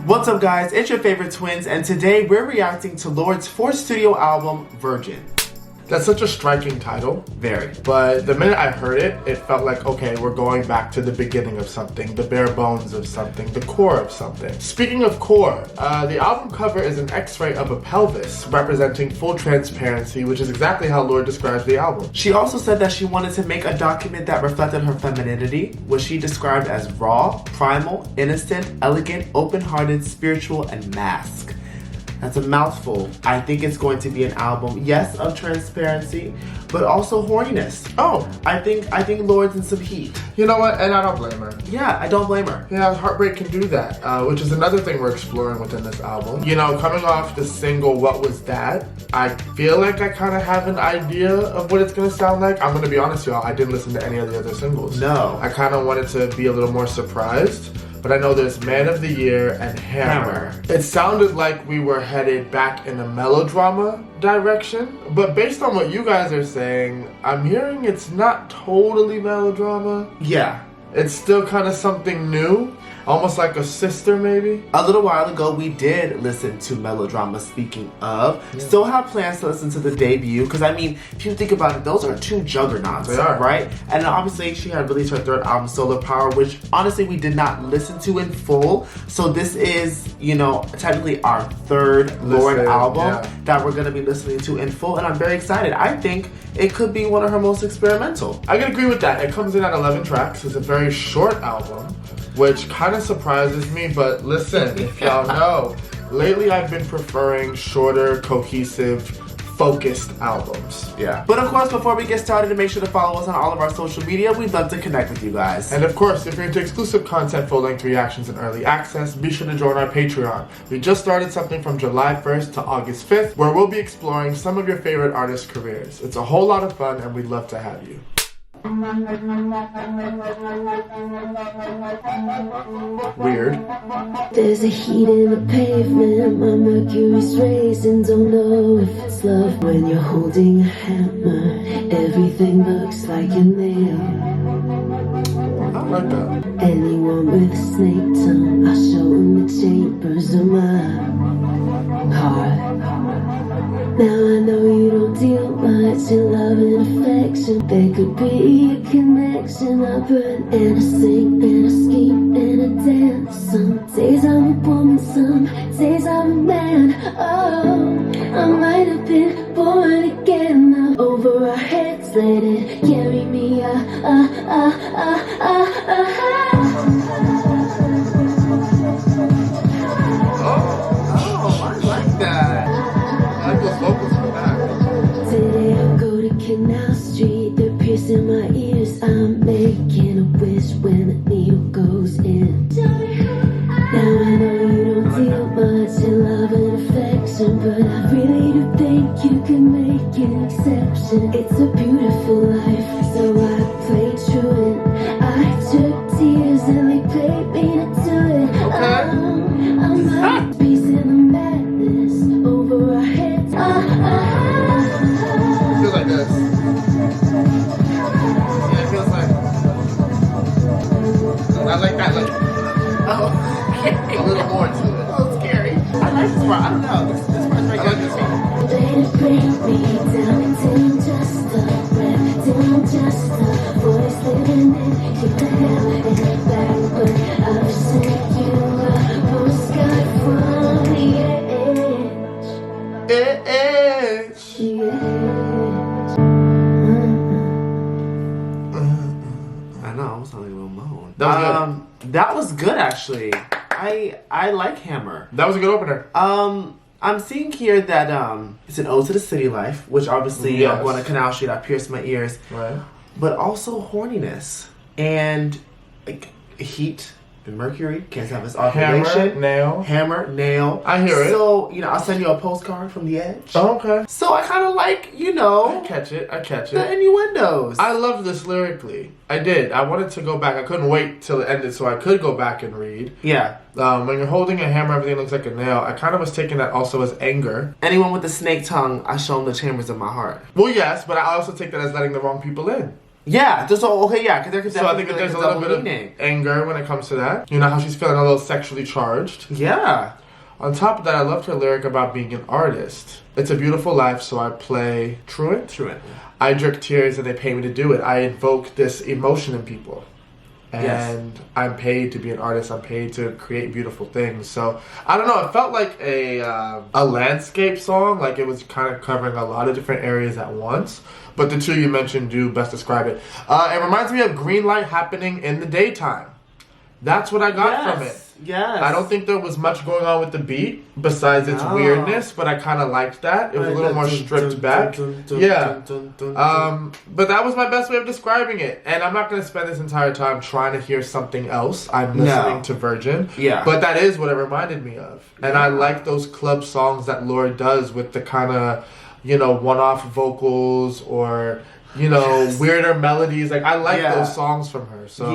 What's up guys, it's your favorite twins, and today we're reacting to Lorde's fourth studio album, Virgin. That's such a striking title. Very. But the minute I heard it, it felt like, okay, we're going back to the beginning of something, the bare bones of something, the core of something. Speaking of core, the album cover is an x-ray of a pelvis, representing full transparency, which is exactly how Lorde describes the album. She also said that she wanted to make a document that reflected her femininity, what she described as raw, primal, innocent, elegant, open-hearted, spiritual, and mask. That's a mouthful. I think it's going to be an album, yes, of transparency, but also horniness. Oh, I think Lorde's in some heat. you know what? And I don't blame her. Yeah, I don't blame her. Yeah, heartbreak can do that, which is another thing we're exploring within this album. You know, coming off the single, What Was That? I feel like I kind of have an idea of what it's going to sound like. I'm going to be honest, y'all, I didn't listen to any of the other singles. No. I kind of wanted to be a little more surprised. But I know there's Man of the Year and Hammer. It sounded like we were headed back in a melodrama direction, but based on what you guys are saying, I'm hearing it's not totally melodrama. Yeah. It's still kind of something new, almost like a sister maybe. A little while ago, we did listen to melodrama, speaking of. Yeah. Still have plans to listen to the debut, because I mean, if you think about it, those are two juggernauts, they are, right? And obviously, she had released her third album, Solar Power, which honestly, we did not listen to in full. So this is, you know, technically our third Lorde album that we're going to be listening to in full, and I'm very excited. I think it could be one of her most experimental. I can agree with that. It comes in at 11 tracks. It's a very short album, which kind of surprises me, but listen, if y'all know, lately I've been preferring shorter, cohesive, focused albums. Yeah. But of course, before we get started, make sure to follow us on all of our social media. We'd love to connect with you guys. And of course, if you're into exclusive content, full-length reactions, and early access, be sure to join our Patreon. We just started something from July 1st to August 5th, where we'll be exploring some of your favorite artists' careers. It's a whole lot of fun, and we'd love to have you. Weird. There's a heat in the pavement, my mercury's raising. Don't know if it's love when you're holding a hammer. Everything looks like a nail. I like that. Anyone with a snake tongue, I'll show them the chambers of my heart. Now I know you don't deal much in love and affection. There could be a connection. I burn and I sing and I scheme and I dance. Some days I'm a woman, some days I'm a man. Oh, I might have been born again. Now over our heads, let it carry me. Oh, I like that. I like those vocals for that. Today I go to Canal Street, they're piercing my ears. I'm making a wish when the needle goes in. Now I know you don't deal much in love and affection, but I really do think you can make an exception. It's a beautiful life, so I played truant. I took tears and they played me to do it. I might be in the madness over our heads. It feels like this. Yeah, it feels like. I like that, like. Oh, a little more to it. Oh, scary. I like this part. I don't know. This part's right. I like this one. Let it bring me down, till just a breath, till just a voice living in your head and back. But I've sent you a postcard from the edge. I know, I was sounding a little moan. That was good. That was good, actually. I like Hammer. That was a good opener. I'm seeing here that it's an ode to the city life, which obviously Yes. I'm going to Canal Street, I pierced my ears. Right. But also horniness and like heat and Mercury can't have its ovulation. Hammer, nail. I hear it. So, you know, I'll send you a postcard from the edge. Oh, okay. So I kind of like, you know, I catch it. the innuendos. I loved this lyrically. I did. I wanted to go back. I couldn't wait till it ended so I could go back and read. Yeah. When you're holding a hammer, everything looks like a nail. I kind of was taking that also as anger. Anyone with a snake tongue, I show them the chambers of my heart. Well, yes, but I also take that as letting the wrong people in. Yeah, just okay, yeah, because there could So I definitely think be that like there's a little bit meaning. of anger when it comes to that. You know how she's feeling a little sexually charged. Yeah. On top of that, I loved her lyric about being an artist. It's a beautiful life, so I play truant. Truant. I jerk tears and they pay me to do it. I invoke this emotion in people. And Yes. I'm paid to be an artist. I'm paid to create beautiful things. So I don't know. It felt like a landscape song. Like it was kind of covering a lot of different areas at once. But the two you mentioned do best describe it. It reminds me of green light happening in the daytime. That's what I got from it. Yes. I don't think there was much going on with the beat besides its weirdness, but I kind of liked that. It was a little more stripped back. Yeah. But that was my best way of describing it. And I'm not going to spend this entire time trying to hear something else. I'm listening to Virgin. Yeah. But that is what it reminded me of. And I like those club songs that Lorde does with the kind of, you know, one-off vocals or... you know, weirder melodies. Like I like those songs from her. So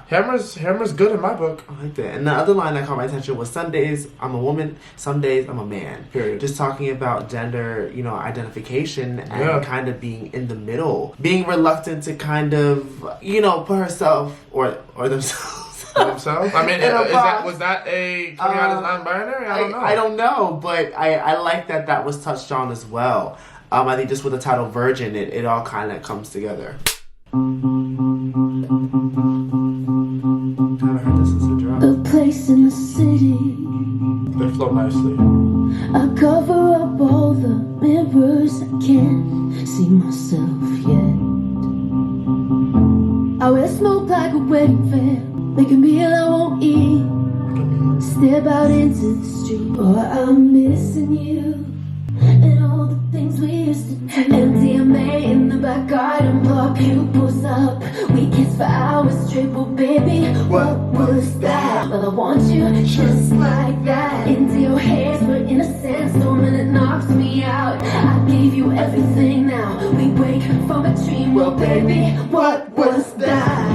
Hammer's good in my book. I like that. And the other line that caught my attention was "Some days I'm a woman, some days I'm a man." Period. Just talking about gender, you know, identification and kind of being in the middle, being reluctant to kind of, you know, put herself or themselves. Themselves? I mean, was that a coming out as non-binary? I don't know. I don't know, but I like that was touched on as well. I think just with the title Virgin, it all kind of comes together. Haven't heard this since the drop. A place in the city. They flow nicely. I cover up all the mirrors. I can't see myself yet. I wear smoke like a wedding veil. Make a meal I won't eat. Step out into the street. Or I'm missing you. And all the things we used to do. MDMA in the back garden, blow pupils up. We kiss for hours straight, but baby, what was that? Well, I want you just like that. Into your hands, we're in a sandstorm and it knocks me out. I gave you everything now. We wake from a dream. Well, baby, what was that?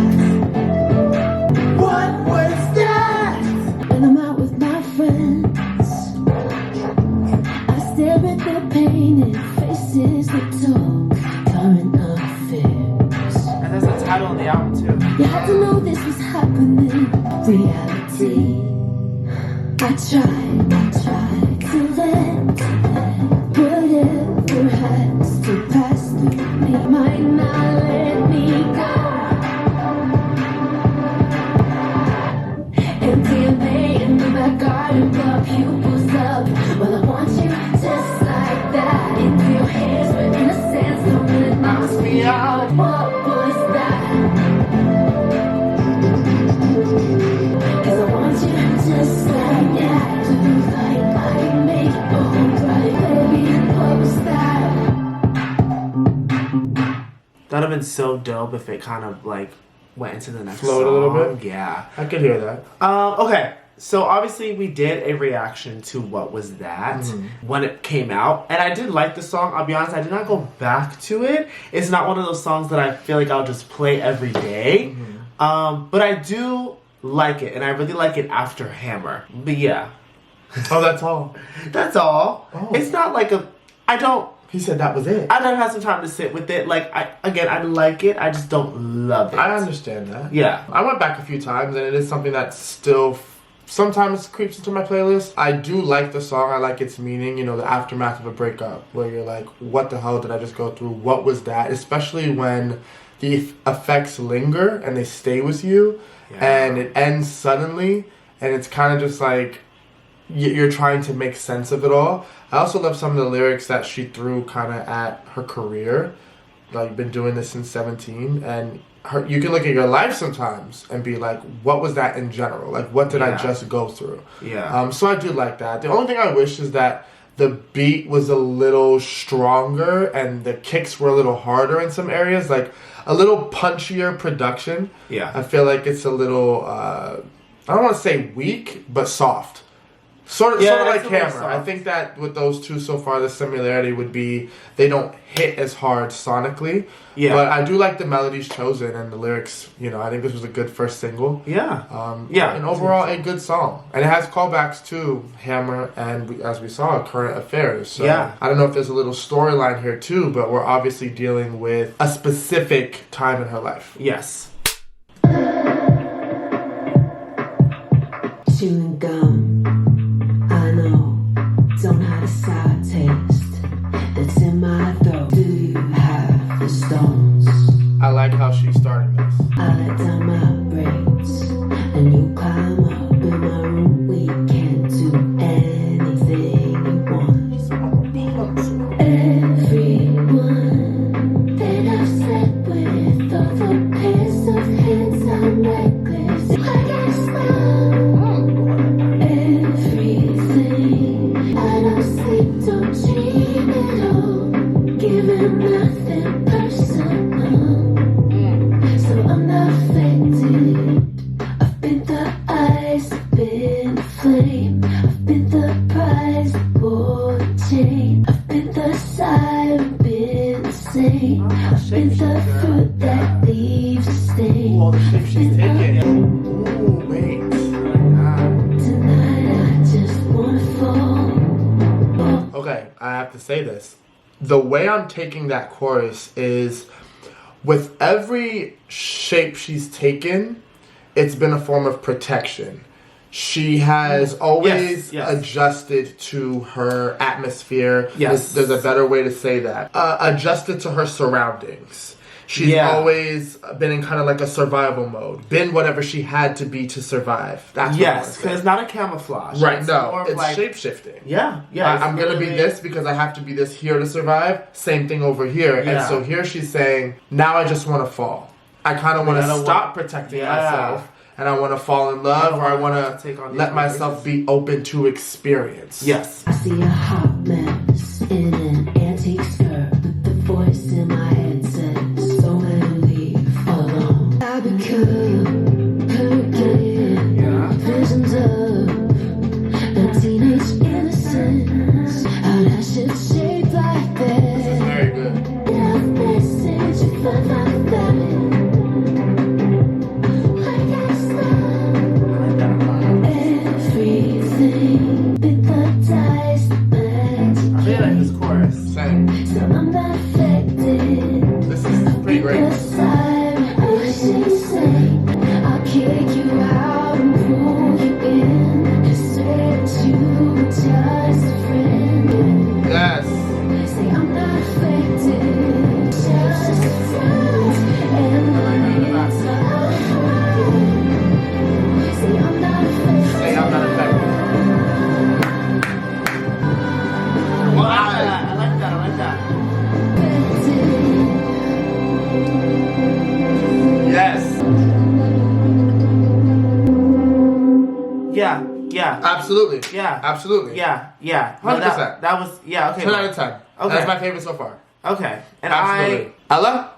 What was that? When I'm out with my friends, stare at their painted faces that talk current affairs. And that's the title of the album too. You had to know this was happening. Reality. I tried to let whatever has to pass through me might not let me go. MDMA in the back garden, blow pupils up. Well, I want you just like that. Into your hands, we're in a sandstorm and it knocks me out. What was that? 'Cause I want you just like that. Do like I make it alright, baby. What was that? That'd have been so dope if it kind of like went into the next Flowed song. a little bit? Yeah. I could hear that. Okay. So obviously we did a reaction to What Was That when it came out. And I did like the song. I'll be honest, I did not go back to it. It's not one of those songs that I feel like I'll just play every day. But I do like it. And I really like it after Hammer. But yeah. Oh, that's all. That's all. Oh. It's not like He said that was it. I don't have some time to sit with it. Like, I like it. I just don't love it. I understand that. Yeah. I went back a few times, and it is something that still sometimes creeps into my playlist. I do like the song. I like its meaning, you know, the aftermath of a breakup, where you're like, what the hell did I just go through? What was that? Especially when the effects linger and they stay with you, and it ends suddenly, and it's kind of just like, you're trying to make sense of it all. I also love some of the lyrics that she threw kind of at her career. Like, been doing this since 17, and you can look at your life sometimes and be like, what was that in general? Like, what did I just go through? Yeah. So I do like that. The only thing I wish is that the beat was a little stronger and the kicks were a little harder in some areas, like a little punchier production. Yeah. I feel like it's a little, I don't want to say weak, but soft. Sort of like it's a little Hammer. I soft. think that with those two so far, the similarity would be they don't hit as hard sonically. Yeah. But I do like the melodies chosen and the lyrics. You know, I think this was a good first single. Yeah. And overall, a good song. And it has callbacks to Hammer and, as we saw, current affairs. So Yeah. I don't know if there's a little storyline here too, but we're obviously dealing with a specific time in her life. Yes. Chewing gum, I know, don't have a sour taste that's in my throat. Do you have the stones? I like how she's starting this. I let down my brakes, and you climb up in my room. We can't do anything you want. Everyone that I've slept with, all the pairs of hands I'm reckless. I got everything. I don't sleep, don't dream at all. Giving nothing personal, so I'm not affected. I've been the ice, I've been the flame, I've been the prize, the ball and chain. I've been the siren, been the same. I've been the fruit that leaves a stain. Ooh, all the shit she's taking. Ooh, wait. Tonight I just wanna fall. Okay, I have to say this. The way I'm taking that chorus is with every shape she's taken, it's been a form of protection. She has always Yes. adjusted to her atmosphere. Yes. There's a better way to say that. Adjusted to her surroundings. She's Yeah. always been in kind of like a survival mode. Been whatever she had to be to survive. That's what I wanna Yes, say. because it's not a camouflage. Right, It's no. more of It's like, shape-shifting. Yeah. It's I'm going to be literally- this because I have to be this here to survive. Same thing over here. And Yeah. so here she's saying, now I just want to fall. I kind of want I to don't stop want- protecting Yeah. myself. And I want to fall in love, or I want to take on let these myself be open to experience. Yes. I see a hot mess in an antique skirt, but the voice in my head says, don't let her leave alone. I become her again. Yeah. Visions of a teenage innocence. How that shit shaped like This is that. very good. Enough message if I like that. Like I everything, hypnotized, I really like this chorus. Same. so I'm not affected. This is pretty great. The side, push insane. I'll kick you out and pull you in. Just say that you were just a friend. Yes. Say I'm not affected. Just touch and when it's over. Say I'm not affected. Say I'm not affected. Well, I like that. Yes. Yeah. Absolutely. Yeah. Absolutely. Yeah. No, 100%. that was, yeah, okay. 10 out of 10. Okay. That's my favorite so far. Okay. And Absolutely. Ella,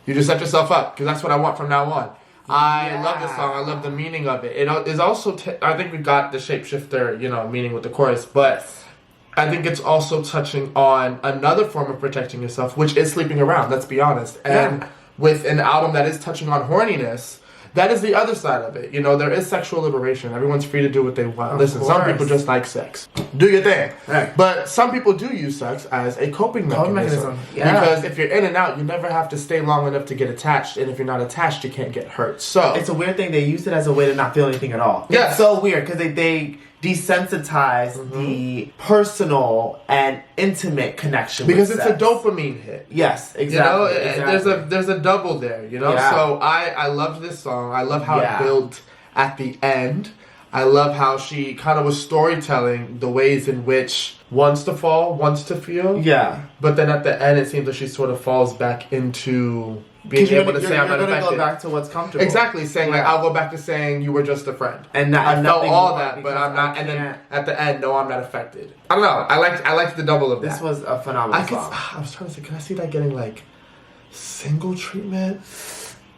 you just set yourself up because that's what I want from now on. I Yeah. love this song. I love the meaning of it. It is also, I think we got the Shapeshifter, meaning with the chorus, but I think it's also touching on another form of protecting yourself, which is sleeping around, let's be honest. And with an album that is touching on horniness, that is the other side of it. There is sexual liberation. Everyone's free to do what they want. Listen, some course. people just like sex. Do your thing. Right. But some people do use sex as a coping mechanism. Yeah. Because if you're in and out, you never have to stay long enough to get attached. And if you're not attached, you can't get hurt. So It's a weird thing. They use it as a way to not feel anything at all. Yeah. It's so weird because they desensitize the personal and intimate connection because with it's sex. a dopamine hit. Yes, exactly. There's a double there, Yeah. So I loved this song. I love how Yeah. it built at the end. I love how she kind of was storytelling the ways in which wants to fall, wants to feel. Yeah. But then at the end, it seems like she sort of falls back into being able to say I'm not You're gonna affected. go back to what's comfortable. Exactly, saying like Yeah. I'll go back to saying you were just a friend. And not, I and felt nothing all more that, but because I'm not. I And then can't- at the end, no, I'm not affected. I don't know. I liked the double of that. This was a phenomenal I song. was trying to say, can I see that getting like single treatment?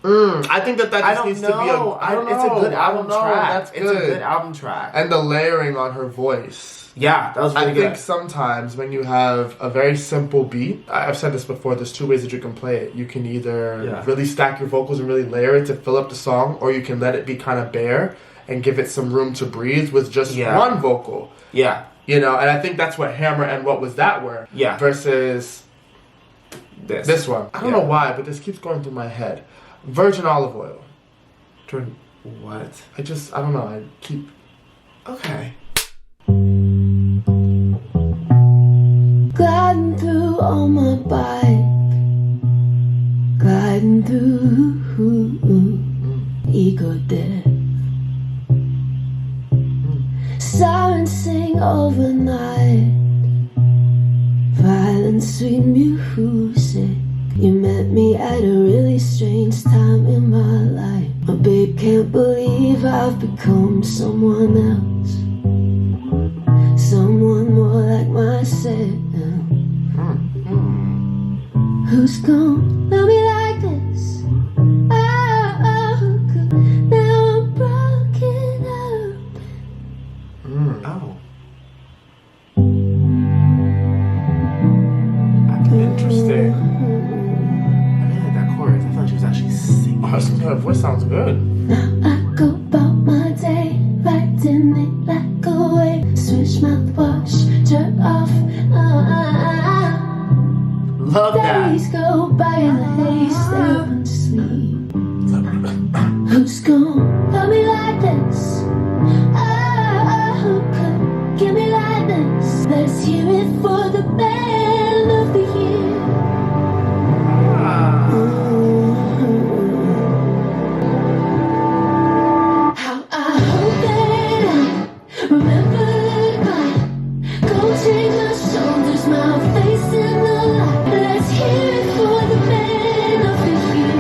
I think that I just don't needs know. to be I don't know. It's a good album track. That's good. It's a good album track. And the layering on her voice. Yeah, that was really good. I think sometimes when you have a very simple beat, I've said this before, there's two ways that you can play it. You can either really stack your vocals and really layer it to fill up the song, or you can let it be kind of bare and give it some room to breathe with just one vocal. Yeah. You know, and I think that's what Hammer and What Was That were. Yeah. Versus this one. I don't know why, but this keeps going through my head. Virgin olive oil. What? I don't know. I keep... Okay. Gliding through on my bike, gliding through ego death. Sirens sing overnight, violent sweet music. You met me at a really strange time in my life. My babe can't believe I've become someone else, someone more like myself. Who's gonna love me like this? Oh, now I'm broken up. Interesting. I really like that chorus. I thought she was actually singing. Her voice sounds good. Now I go about my day, riding it like a wave. Switch mouthwash, jerk off. Love that. Days go by and they stay on sleep. Who's gonna love me like this? Oh, give me like this. Let's hear it for the band of the year. How I hope that I remember goodbye. Go take my shoulders, my face in the light. Let's hear it for the band of the year.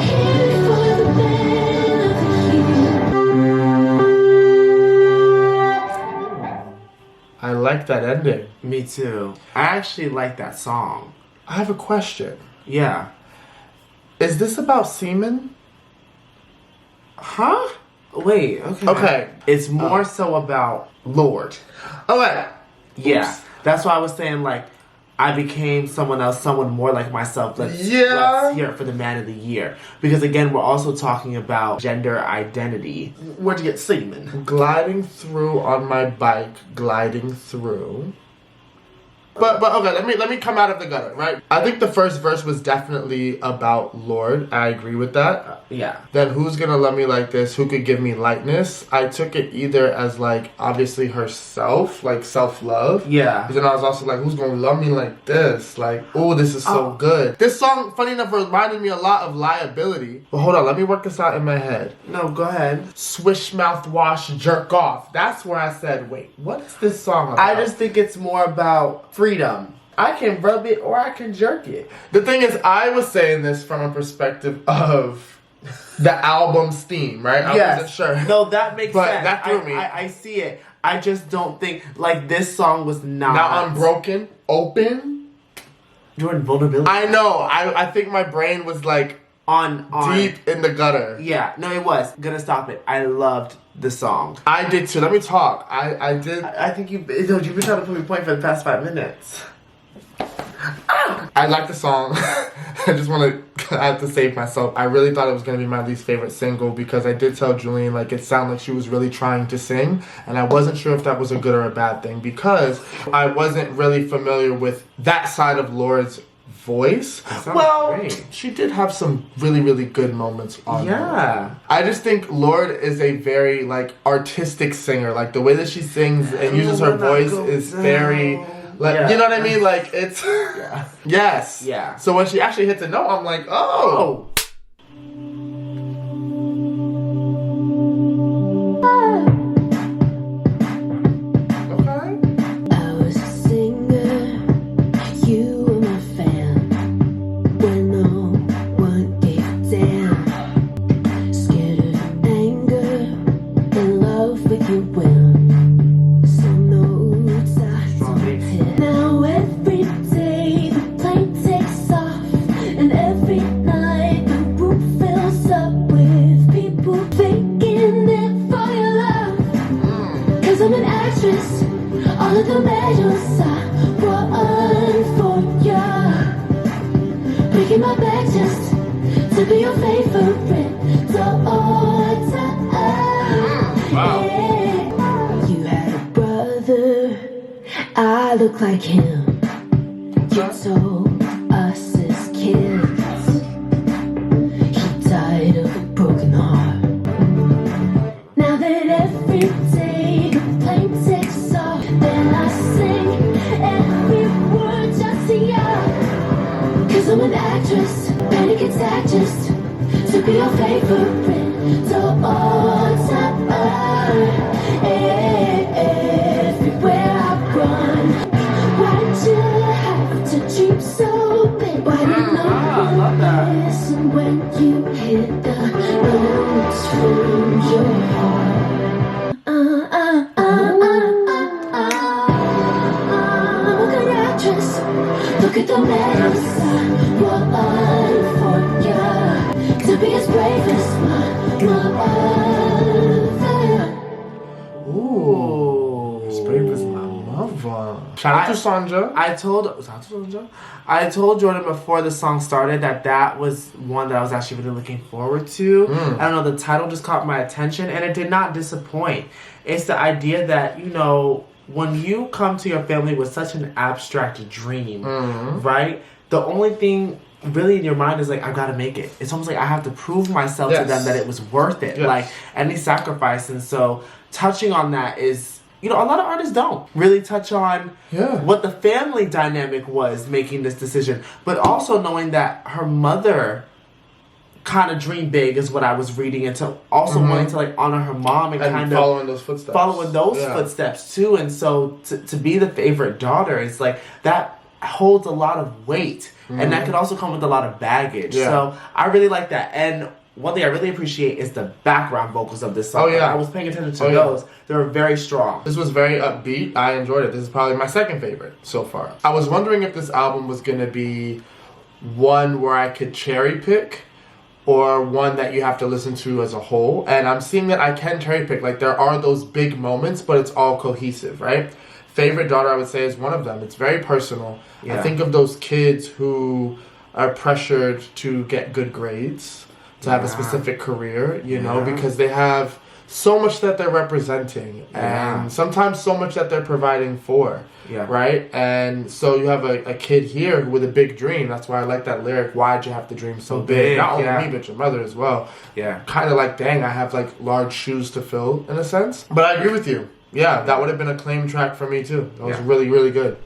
Hear it for the band of the year. I like that ending. Me too. I actually like that song. I have a question. Yeah. Is this about semen? Huh? Wait, okay. Okay. It's more so about Lorde. Okay. Yeah. Oops. That's why I was saying, like, I became someone else, someone more like myself. Let's hear it for the man of the year. Because, again, we're also talking about gender identity. Where'd you get semen? Gliding through on my bike, gliding through. But okay, let me come out of the gutter, right? I think the first verse was definitely about Lorde. I agree with that. Yeah. Then who's gonna love me like this? Who could give me lightness? I took it either as like obviously herself, like self-love. Yeah. But then I was also like, who's gonna love me like this? Like, oh, this is so good. This song, funny enough, reminded me a lot of Liability. But hold on, let me work this out in my head. No, go ahead. Swish mouthwash, jerk off. That's where I said, wait, what is this song about? I just think it's more about freedom. I can rub it or I can jerk it. The thing is, I was saying this from a perspective of the album's theme, right? I wasn't sure. No, that makes But sense. that threw me. I see it. I just don't think, like, this song was not. Now I'm broken, open. Jordan, vulnerability. I know. I think my brain was like on deep in the gutter. Yeah, no, it was. Gonna stop it. I loved the song. I did too. Let me talk. I did. I think you've been trying to put me point for the past 5 minutes. I like the song. I just want to, I have to save myself. I really thought it was going to be my least favorite single because I did tell Julian, like, it sounded like she was really trying to sing. And I wasn't sure if that was a good or a bad thing because I wasn't really familiar with that side of Lorde's voice. Well, great. She did have some really, really good moments on Yeah. Lorde. I just think Lorde is a very, like, artistic singer. Like, the way that she sings and uses her voice is very... Like, you know what I mean? Like, it's... Yes. Yeah. So when she actually hits a note, I'm like, oh. Okay. I was a singer, you were my fan. When no one gave a damn. Scared of anger, in love with your will. Some notes I don't hit. Now every day be your favorite daughter. Wow. Yeah. You had a brother, I look like him. You told us as kids he died of a broken heart. Now that every day the plane takes off, then I sing every word just to you. Cause I'm an actress, panic attack just to be your favorite daughter. Everywhere I run, why'd you have to dream so big? Why did no one listen when you hit the notes from your heart? I'm a good actress. Look at the mess I won for ya. To be as brave as my mother. Ooh. As brave as my mother. Shout out to Sandra. I told Jordan before the song started that was one that I was actually really looking forward to. I don't know, the title just caught my attention and it did not disappoint. It's the idea that, you know, when you come to your family with such an abstract dream, right? The only thing really in your mind is like, I gotta make it. It's almost like I have to prove myself to them that it was worth it. Like any sacrifice. And so touching on that is, you know, a lot of artists don't really touch on what the family dynamic was making this decision. But also knowing that her mother kind of dreamed big is what I was reading, and to also wanting to like honor her mom and kind of following those footsteps. Footsteps too. And so to be the favorite daughter, it's like that holds a lot of weight. And that could also come with a lot of baggage. So I really like that. And one thing I really appreciate is the background vocals of this song. I was paying attention to those. They were very strong. This was very upbeat. I enjoyed it. This is probably my second favorite so far. I was wondering if this album was going to be one where I could cherry pick or one that you have to listen to as a whole. And I'm seeing that I can cherry pick. Like, there are those big moments, but it's all cohesive, right? Favorite Daughter, I would say, is one of them. It's very personal. I think of those kids who are pressured to get good grades, to have a specific career, you know, because they have so much that they're representing and sometimes so much that they're providing for, right? And so you have a kid here with a big dream. That's why I like that lyric, why'd you have to dream so big? Not only me, but your mother as well. Kind of like, dang, I have like large shoes to fill in a sense. But I agree with you. Yeah, that would have been a claim track for me too. That was really, really good.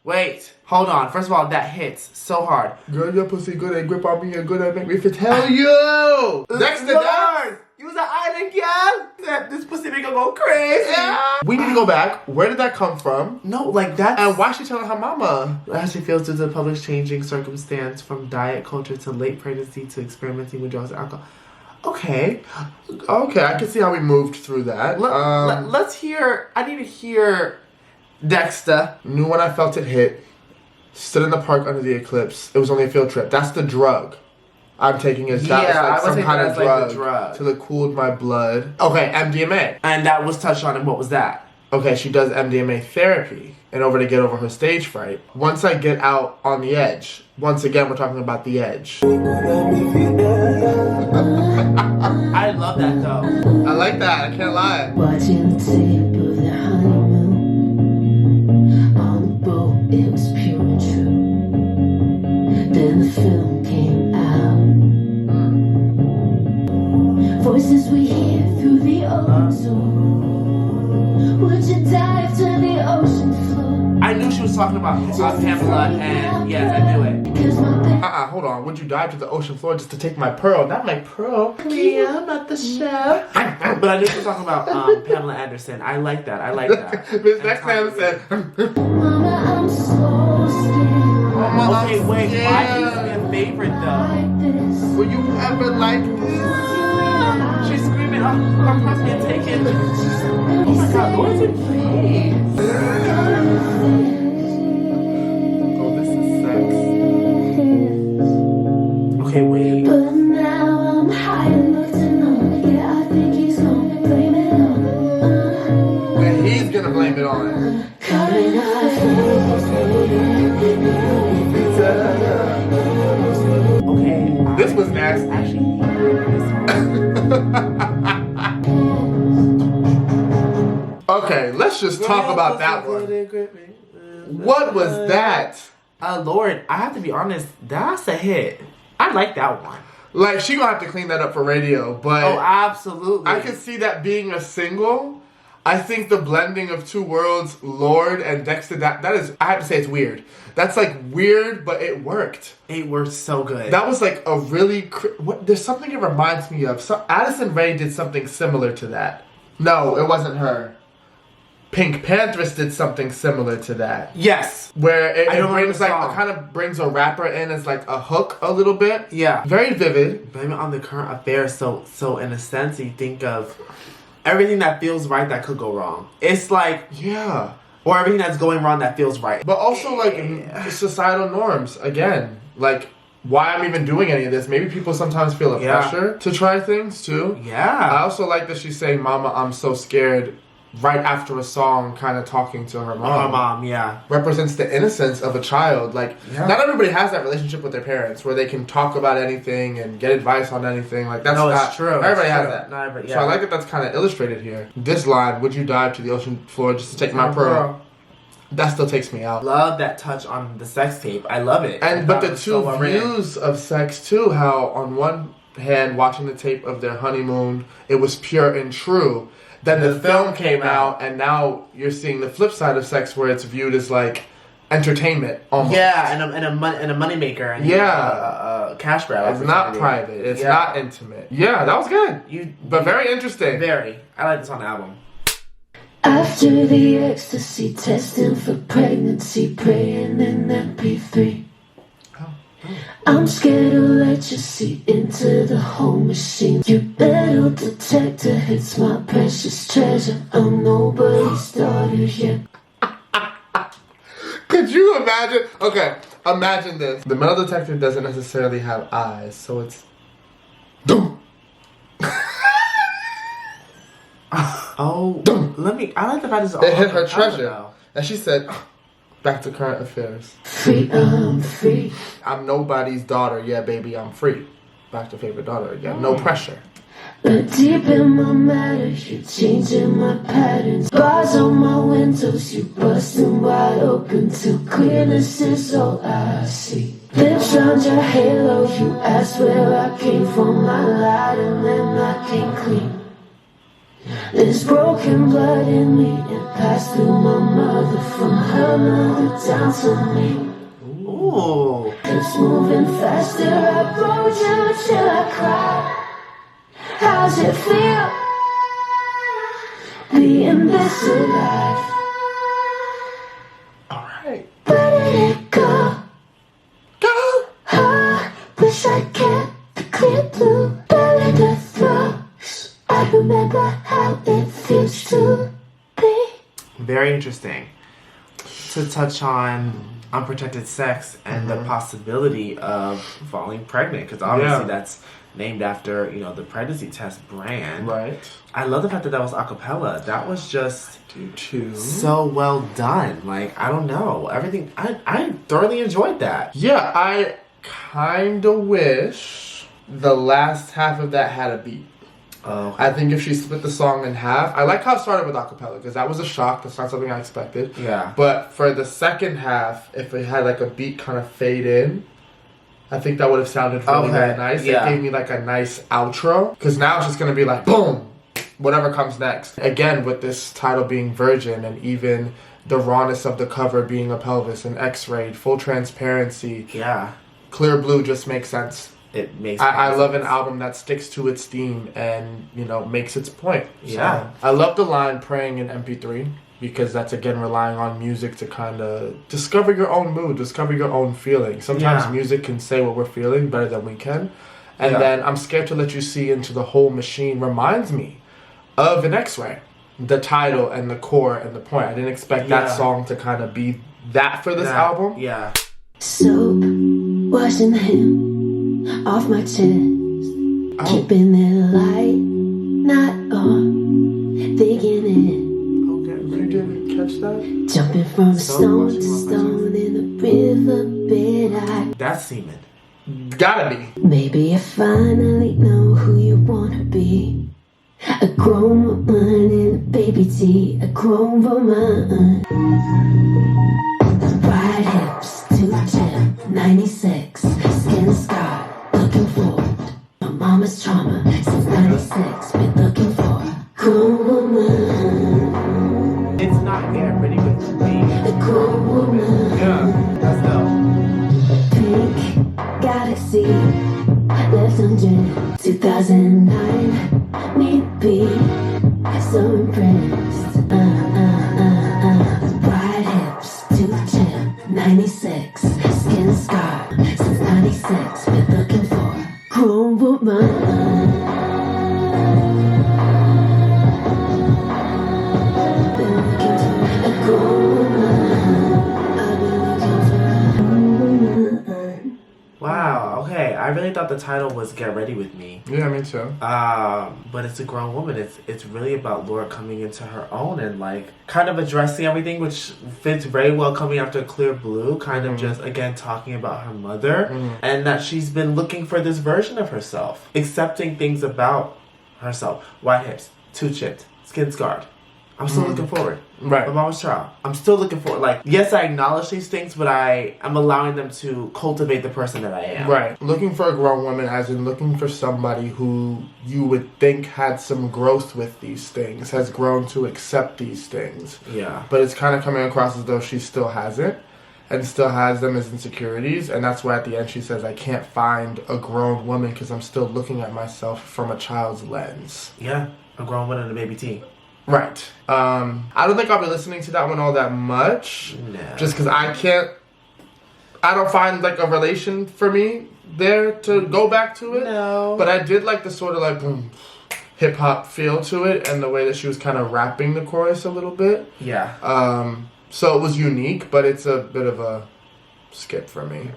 Wait, hold on. First of all, that hits so hard. Girl, your pussy good and grip on me and good and make me fit. Tell you! Next to that, you was an island girl. This pussy make her go crazy. We need to go back. Where did that come from? No, like that. And why she telling her mama? As she feels due to the public's changing circumstance, from diet culture to late pregnancy to experimenting with drugs and alcohol. Okay, I can see how we moved through that. Let's hear. I need to hear. Dexter. Knew when I felt it hit. Stood in the park under the eclipse. It was only a field trip. That's the drug I'm taking. Is that was like some kind of drug till it cooled my blood. Okay, MDMA. And that was touched on. And what was that? Okay, she does MDMA therapy in order to get over her stage fright. Once I get out on the edge, once again, we're talking about the edge. I love that though. I like that. I can't lie. Watching the tape of the honeymoon on the boat, it was pure and true. Then the film came out. Voices we hear through the ozone. dive to the ocean floor. I knew she was talking about Pamela, and yes, I knew it. Cause my bed Hold on. Would you dive to the ocean floor just to take my pearl? Not my pearl. Yeah, I'm at the show. But I knew she was talking about Pamela Anderson. I like that. I like that. Miss Next Time said, mama, I'm so scared. Okay, wait. Why is he a favorite though? Like this. will you ever like this? She's screaming, "Oh, her purse being taken." Oh my God, Lorde, please. Oh, this is sex. Okay, wait. But now I'm high enough to know. Yeah, I think he's gonna blame it on. And he's gonna blame it on it. Current Okay. This was nasty. Actually, Okay, let's just talk about that one. What was that? Lorde, I have to be honest, that's a hit. I like that one. Like, she gonna have to clean that up for radio, but Oh, absolutely. I can see that being a single. I think the blending of two worlds, Lorde and Dexter, that is, I have to say it's weird. That's like weird, but it worked. It worked so good. That was like a really, there's something it reminds me of. So Addison Rae did something similar to that. No, it wasn't her. Pink Panthers did something similar to that. Yes. Where it I don't brings remember the like, song. it kind of brings a rapper in as like a hook a little bit. Yeah. Very vivid. Blame it on the current affair. So in a sense, you think of everything that feels right that could go wrong. It's like, Yeah. or everything that's going wrong that feels right. But also like societal norms again. Like why I'm even doing any of this. Maybe people sometimes feel a Yeah. pressure to try things too. I Yeah. also like that she's saying, "Mama, I'm so scared," right after a song, kind of talking to her mom. Mom, yeah. Represents the innocence of a child. Like Yeah. not everybody has that relationship with their parents where they can talk about anything and get advice on anything. Like that's No, it's not true. Everybody It's has true. that. Not everybody- So yeah. I like that that's kind of illustrated here. This line, "Would you dive to the ocean floor just to take my pearl?" That still takes me out. Love that touch on the sex tape. I love it. And I but thought it the was two so well written. views of sex too, how on one hand watching the tape of their honeymoon, it was pure and true. Then the film came out, and now you're seeing the flip side of sex, where it's viewed as like entertainment almost. Yeah, and a moneymaker. And Yeah. cash grab. It's not opportunity. private. It's Yeah. not intimate. Yeah, that was good. But very interesting. Very. I like this on the album. After the ecstasy, testing for pregnancy, praying in MP3. I'm scared to let you see into the whole machine. Your metal detector hits my precious treasure. I'm nobody's daughter yet. Could you imagine? Okay, imagine this. The metal detector doesn't necessarily have eyes, so it's. Doom. Oh, I like the fact it's all It hit her on the treasure. though. And she said, back to current affairs. Free, I'm free. I'm nobody's daughter. Yeah, baby, I'm free. Back to favorite daughter again. No pressure. But deep in my matter, you're changing my patterns. Bars on my windows, you busting wide open till clearness is all I see. Lips round your halo, you asked where I came from. I lied and then I came clean. There's broken blood in me, it passed through my mother, from her mother down to me. Ooh. It's moving faster, I rode you till I cried. How's it feel, being this alive? Alright. Where did it go? Go! I wish I kept the clear blue, belly the throats. I remember how it feels to be. Very interesting. To touch on unprotected sex and the possibility of falling pregnant, because obviously that's named after, the pregnancy test brand. Right. I love the fact that that was a cappella. That was just Too. so well done. Like, I don't know. Everything, I thoroughly enjoyed that. Yeah, I kinda wish the last half of that had a beat. Oh, I think if she split the song in half, I like how it started with acapella because that was a shock. That's not something I expected. yeah. But for the second half, if it had like a beat kind of fade in, I think that would have sounded really, Okay, really nice. yeah. It gave me like a nice outro because now it's just gonna be like boom, whatever comes next. Again, with this title being Virgin, and even the rawness of the cover being a pelvis and X-rayed, full transparency. Yeah. Clearblue just makes sense. It makes I love an album that sticks to its theme and, you know, makes its point. Yeah. So, I love the line praying in MP3 because that's, again, relying on music to kind of discover your own mood, discover your own feeling. Sometimes music can say what we're feeling better than we can. And then I'm scared to let you see into the whole machine reminds me of an X-ray. The title and the core and the point. I didn't expect that song to kind of be that for this album. Yeah. Soap, washing him off my chest, keeping it light, not on, thinking it. Okay, you didn't catch that? Jumping from stone to stone in the riverbed. That's semen. Gotta be. Maybe I finally know who you wanna be. A grown woman in a baby tee, a grown woman. Wide hips, 2 96, skin scar, looking forward. My mama's trauma since 96, been looking for a grown woman. It's not getting ready with me. A grown woman. Yeah, let's go. Pink galaxy, left undressed, 2009. Need to be so impressed. Wide hips, 96, skin scar since 96. Been looking for a grown woman. Been looking for a grown woman. I've been looking for a grown woman. Wow, okay. I really thought the title was Get Ready With Me. Yeah, me too. But it's a grown woman. It's really about Lorde coming into her own and like kind of addressing everything, which fits very well coming after Clearblue, kind of just again talking about her mother and that she's been looking for this version of herself, accepting things about herself. White hips, 2 chipped, skin scarred. I'm still looking forward. Right. My mama's child. I'm still looking forward. Like, yes, I acknowledge these things, but I'm allowing them to cultivate the person that I am. Right. Looking for a grown woman, as in looking for somebody who you would think had some growth with these things, has grown to accept these things. Yeah. But it's kind of coming across as though she still hasn't, and still has them as insecurities. And that's why at the end she says, I can't find a grown woman because I'm still looking at myself from a child's lens. Yeah. A grown woman and a baby teen. Right. I don't think I'll be listening to that one all that much. No. Just because I don't find like a relation for me there to go back to it. No. But I did like the sort of like hip hop feel to it and the way that she was kind of rapping the chorus a little bit. Yeah. So it was unique, but it's a bit of a skip for me.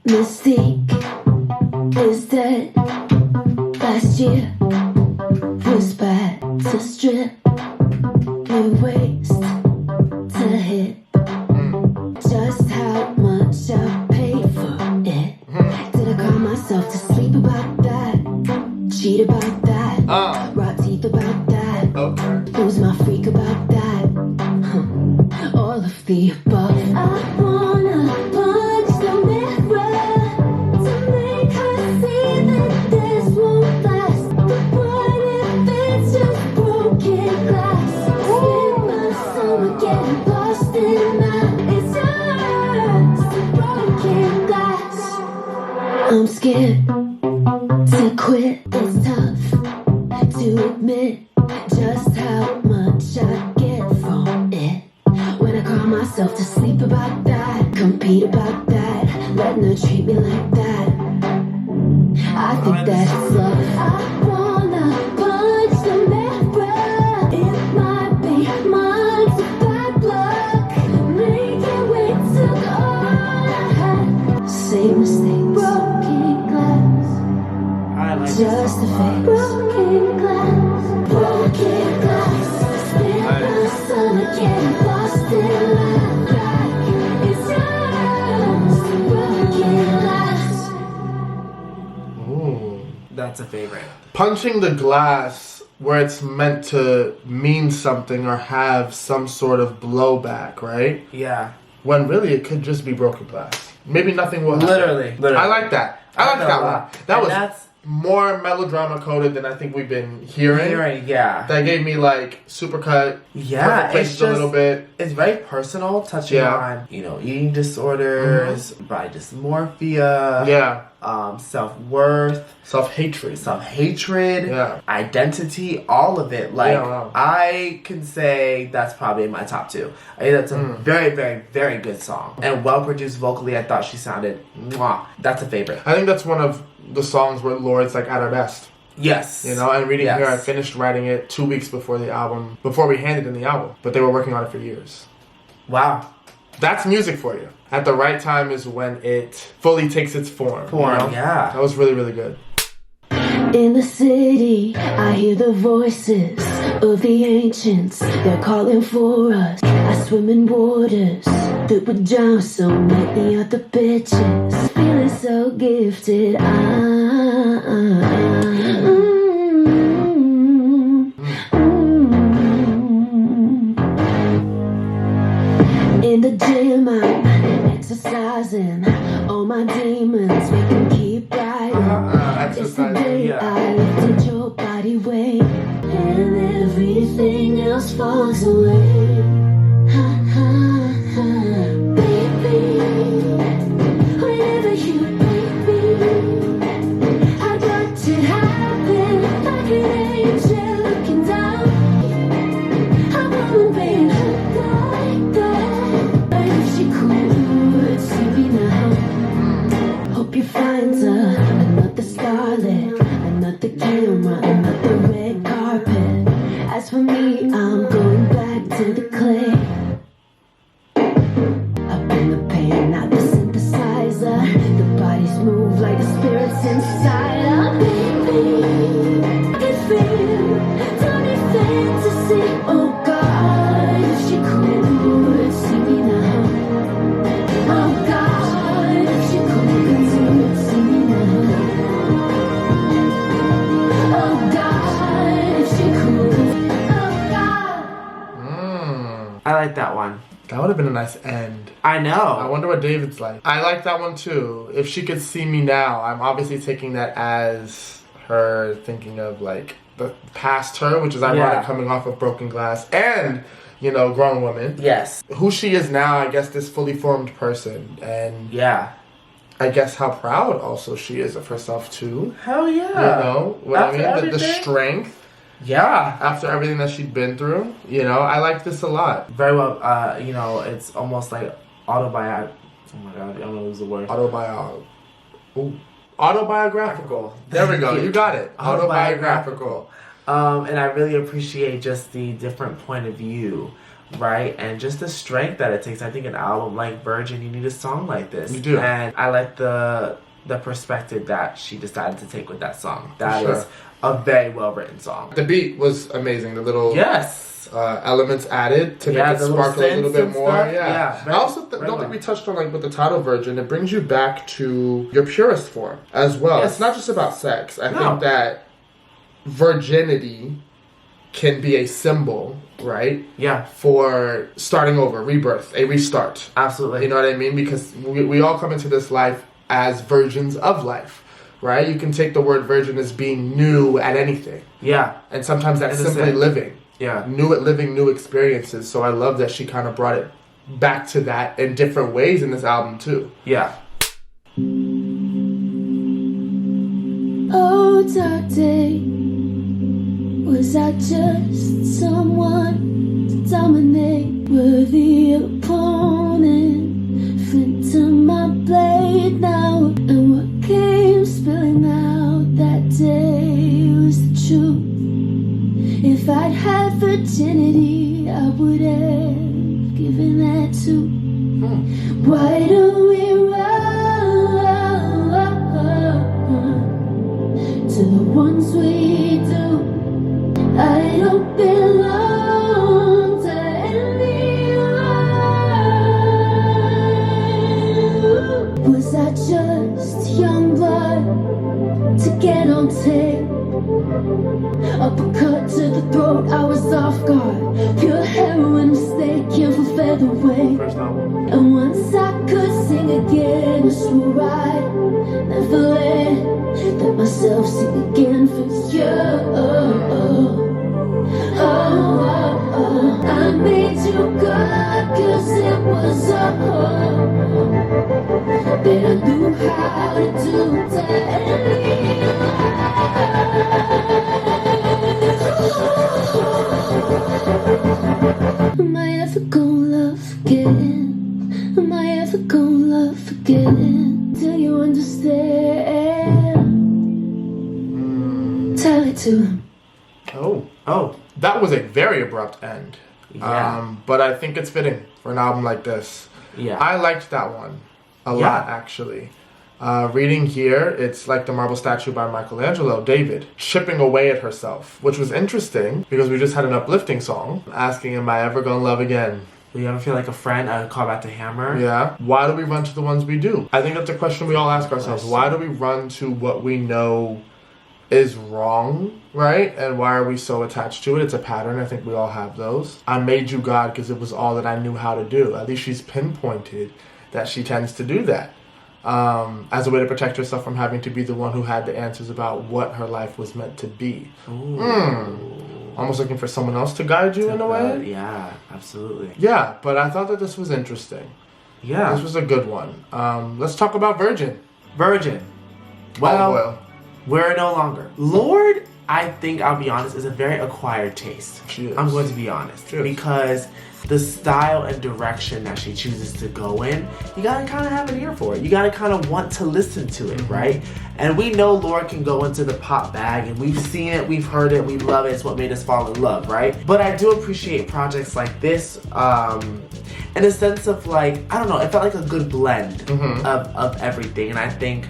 Mystique is dead. Last year was bad to strip, new waist to hit. Just how much I paid for it. Did I call myself to sleep about that? Cheat about that? Rock teeth about that? Okay. Lose my freak about that? All of the above. I wanna punch the mirror to make her see that this won't last. But what if it's just broken glass? Spend my summer getting lost in that. It's just broken glass. I'm scared to quit. It's tough to admit just how much I get from it. When I call myself to sleep about that, compete about that, letting her treat me like that. I think that's love. I wanna punch the mirror. It might be mine to bad luck. Make it wait till all I had. Same mistake, broken glass. I like Just a face. Broken glass. Broken glass. Spend my summer getting lost in my back. It's just broken glass. Ooh. That's a favorite. Punching the glass where it's meant to mean something or have some sort of blowback, right? Yeah. When really it could just be broken glass. Maybe nothing will happen. Literally. I like that. I like that one. That was that's more melodrama coded than I think we've been hearing. Yeah. That gave me like Supercut. Yeah, it's just a little bit. It's very personal, touching on eating disorders, body dysmorphia, self-worth, self-hatred, identity, all of it. Like I can say that's probably in my top 2. I think that's a very, very, very good song and well produced vocally. I thought she sounded That's a favorite. I think that's one of the songs where Lorde's like at her best. Yes. And reading here, I finished writing it 2 weeks before we handed in the album. But they were working on it for years. Wow. That's music for you. At the right time is when it fully takes its form. Yeah. That was really, really good. In the city, I hear the voices of the ancients. They're calling for us. I swim in waters that would drown so many other bitches. Feeling so gifted. In the gym, I'm exercising. All my demons make them keep riding. It's the day I lifted your body weight, and everything else falls away. Ha ha ha, baby. Whenever you break me, I got it happen like an angel looking down. I'm going being hooked like that. But if she could see me now, hope you find her another starlet, another camera, another red carpet. As for me, I'm going back to the clay. Up in the pain, not the synthesizer. The bodies move like the spirits inside. Baby, I can feel, don't need fantasy. Oh God, if she could see me now. Oh God, if she could see me now. Oh God, if she could. Oh God. I like that one. That would have been a nice end. I know. I wonder what David's like. I like that one too. If she could see me now, I'm obviously taking that as her thinking of like the past her, which is ironic coming off of Broken Glass and, grown woman. Yes. Who she is now, I guess, this fully formed person. And I guess how proud also she is of herself too. Hell yeah. You know what I mean? The strength. Yeah. After everything that she'd been through, I like this a lot. Very well. It's almost like autobiographical. Oh my god, I don't know what's the word. Autobiographical. There we go. You got it. Autobiographical. And I really appreciate just the different point of view, right? And just the strength that it takes. I think an album like Virgin, you need a song like this. You do. And I like the perspective that she decided to take with that song. That is a very well written song. The beat was amazing. The little elements added to make it sparkle a little bit more. I also don't think we touched on with the title Virgin. It brings you back to your purest form as well. It's not just about sex. I think that virginity can be a symbol, right? Yeah. For starting over, rebirth, a restart. Absolutely. You know what I mean? Because we all come into this life as virgins of life. Right? You can take the word virgin as being new at anything. Yeah. And sometimes that's simply living. Yeah. New at living new experiences. So I love that she kind of brought it back to that in different ways in this album too. Yeah. Oh, dark day. Was I just someone to dominate? Worthy opponent. Flint to my blade now. And what came spilling out that day was the truth. If I'd had virginity, I would have given that to. Why do we run to the ones we do? I don't belong to anyone. Was I just young blood to get on take. Uppercut to the throat, I was off guard. Pure heroin mistaken for featherweight. First album. And once I could sing again, I swore I'd never let myself sing again for you. I made you good, cause it was all that I knew how to do. Am I ever gonna love again? Am I ever gonna love again? Do you understand? Tell it to him. Oh, that was a very abrupt end. Yeah. But I think it's fitting for an album like this. Yeah. I liked that one a lot, actually. Reading here, it's like the marble statue by Michelangelo, David, chipping away at herself, which was interesting because we just had an uplifting song asking, am I ever gonna love again? Do you ever feel like a friend? I would call back to Hammer. Yeah. Why do we run to the ones we do? I think that's a question we all ask ourselves. Why do we run to what we know is wrong, right? And why are we so attached to it? It's a pattern. I think we all have those. I made you God because it was all that I knew how to do. At least she's pinpointed that she tends to do that as a way to protect herself from having to be the one who had the answers about what her life was meant to be. Almost looking for someone else to guide you in a way. Yeah, absolutely. Yeah, but I thought that this was interesting. Yeah. This was a good one. Let's talk about Virgin. Virgin. Olive oil. We're no longer. Lorde, I think, I'll be honest, is a very acquired taste. She is. I'm going to be honest. She is. Because the style and direction that she chooses to go in, you gotta kind of have an ear for it. You gotta kind of want to listen to it, right? And we know Lorde can go into the pop bag, and we've seen it, we've heard it, we love it. It's what made us fall in love, right? But I do appreciate projects like this in a sense of like, I don't know, it felt like a good blend of everything. And I think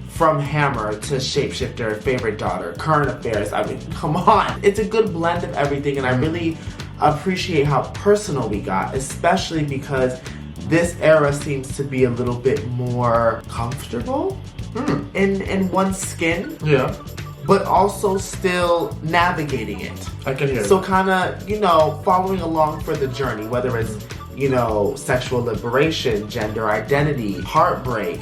from Hammer to Shapeshifter, Favorite Daughter, Current Affairs, I mean, come on. It's a good blend of everything, and I really appreciate how personal we got, especially because this era seems to be a little bit more comfortable in one's skin. Yeah. But also still navigating it. I can hear So you. kind of, you know, following along for the journey, whether it's, you know, sexual liberation, gender identity, heartbreak,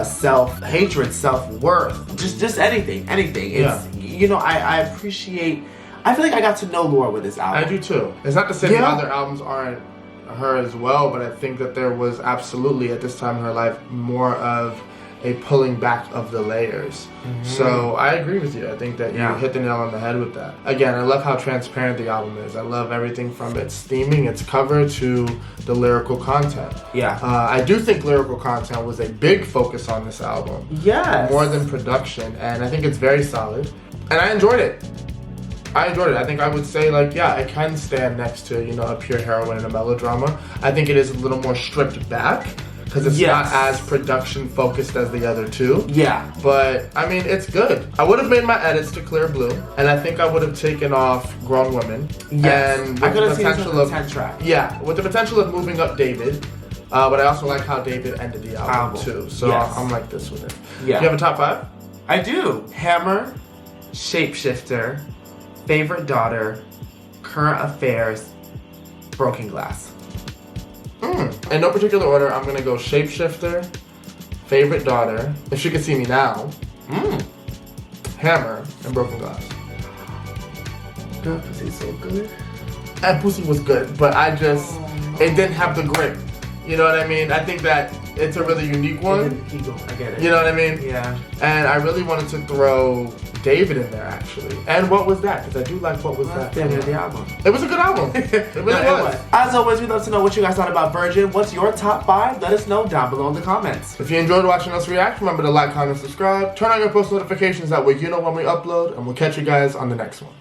self-hatred, self-worth, just anything. It's, you know, I appreciate, I feel like I got to know Lorde with this album. I do too. It's not to say the other albums aren't her as well, but I think that there was absolutely at this time in her life more of a pulling back of the layers. So I agree with you. I think that you hit the nail on the head with that. Again, I love how transparent the album is. I love everything from its theming, its cover, to the lyrical content. Yeah. I do think lyrical content was a big focus on this album. Yes. More than production, and I think it's very solid. And I enjoyed it. I think I would say, like, yeah, it can stand next to, you know, a pure heroine and a melodrama. I think it is a little more stripped back because it's not as production focused as the other two. Yeah. But, I mean, it's good. I would have made my edits to Clearblue, and I think I would have taken off Grown Women. Yes. And I with could the have seen potential some of 10 track. Yeah, with the potential of moving up David. But I also like how David ended the album too. So I'm like this with it. Yeah. Do you have a top 5? I do. Hammer, Shapeshifter, Favorite Daughter, Current Affairs, Broken Glass. In no particular order, I'm gonna go Shapeshifter, Favorite Daughter, If She Could See Me Now, Hammer, and Broken Glass. Good, Pussy's so good. And Pussy was good, but it didn't have the grip. You know what I mean? I think that it's a really unique one. I get it. You know what I mean? Yeah. And I really wanted to throw David in there, actually. And What Was That? Because I do like What Was That. Yeah, the album. It was a good album. It really was. As always, we'd love to know what you guys thought about Virgin. What's your top 5? Let us know down below in the comments. If you enjoyed watching us react, remember to like, comment, subscribe. Turn on your post notifications. That way you know when we upload. And we'll catch you guys on the next one.